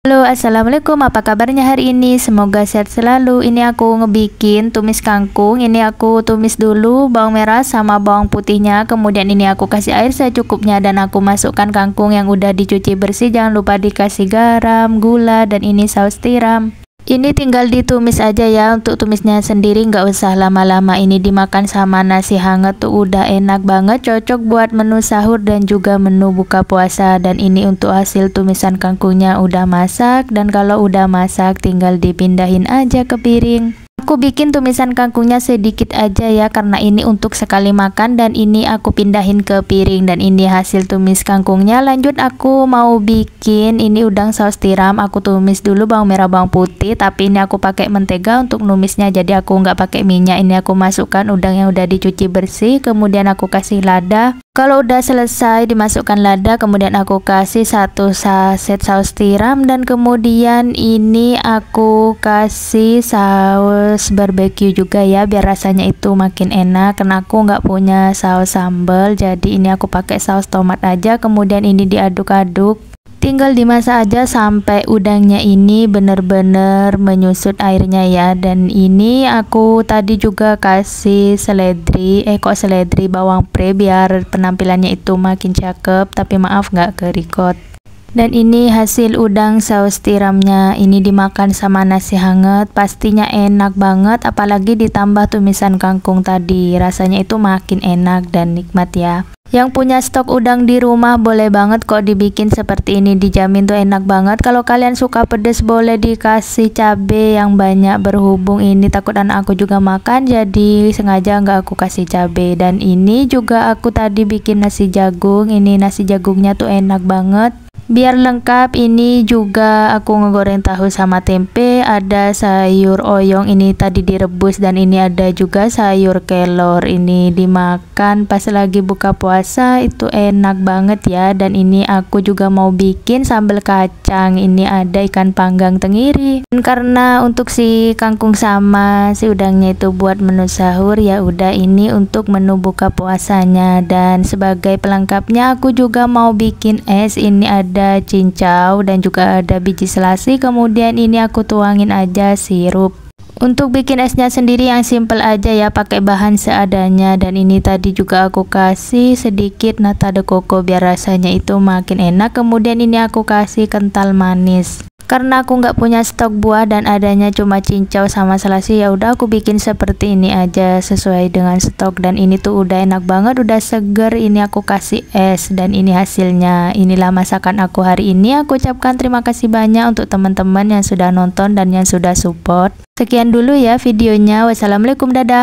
Halo, assalamualaikum. Apa kabarnya hari ini? Semoga sehat selalu. Ini aku ngebikin tumis kangkung. Ini aku tumis dulu bawang merah sama bawang putihnya. Kemudian ini aku kasih air secukupnya dan aku masukkan kangkung yang udah dicuci bersih. Jangan lupa dikasih garam, gula, dan ini saus tiram. Ini tinggal ditumis aja ya. Untuk tumisnya sendiri nggak usah lama-lama. Ini dimakan sama nasi hangat tuh udah enak banget, cocok buat menu sahur dan juga menu buka puasa. Dan ini untuk hasil tumisan kangkungnya udah masak, dan kalau udah masak tinggal dipindahin aja ke piring. Aku bikin tumisan kangkungnya sedikit aja ya, karena ini untuk sekali makan, dan ini aku pindahin ke piring. Dan ini hasil tumis kangkungnya. Lanjut aku mau bikin ini udang saus tiram. Aku tumis dulu bawang merah bawang putih, tapi ini aku pakai mentega untuk numisnya, jadi aku nggak pakai minyak. Ini aku masukkan udang yang udah dicuci bersih, kemudian aku kasih lada. Kalau udah selesai dimasukkan lada, kemudian aku kasih 1 saset saus tiram, dan kemudian ini aku kasih saus barbeque juga ya, biar rasanya itu makin enak. Karena aku nggak punya saus sambal, jadi ini aku pakai saus tomat aja. Kemudian ini diaduk-aduk, tinggal dimasak aja sampai udangnya ini bener-bener menyusut airnya ya. Dan ini aku tadi juga kasih seledri, bawang pre, biar penampilannya itu makin cakep, tapi maaf nggak ke-record. Dan ini hasil udang saus tiramnya. Ini dimakan sama nasi hangat, pastinya enak banget, apalagi ditambah tumisan kangkung tadi, rasanya itu makin enak dan nikmat ya. Yang punya stok udang di rumah boleh banget kok dibikin seperti ini, dijamin tuh enak banget. Kalau kalian suka pedas boleh dikasih cabai yang banyak, berhubung ini takut anak aku juga makan, jadi sengaja nggak aku kasih cabai. Dan ini juga aku tadi bikin nasi jagung. Ini nasi jagungnya tuh enak banget. Biar lengkap, ini juga aku ngegoreng tahu sama tempe, ada sayur oyong ini tadi direbus, dan ini ada juga sayur kelor. Ini dimakan pas lagi buka puasa, itu enak banget ya. Dan ini aku juga mau bikin sambal kacang. Ini ada ikan panggang tenggiri. Dan karena untuk si kangkung sama si udangnya itu buat menu sahur, ya udah ini untuk menu buka puasanya. Dan sebagai pelengkapnya aku juga mau bikin es. Ini ada cincau dan juga ada biji selasi, kemudian ini aku tuangin aja sirup. Untuk bikin esnya sendiri yang simple aja ya, pakai bahan seadanya. Dan ini tadi juga aku kasih sedikit nata de coco biar rasanya itu makin enak. Kemudian ini aku kasih kental manis. Karena aku nggak punya stok buah dan adanya cuma cincau sama selasi, ya udah aku bikin seperti ini aja sesuai dengan stok. Dan ini tuh udah enak banget, udah seger. Ini aku kasih es, dan ini hasilnya. Inilah masakan aku hari ini. Aku ucapkan terima kasih banyak untuk teman-teman yang sudah nonton dan yang sudah support. Sekian dulu ya videonya. Wassalamualaikum, dadah.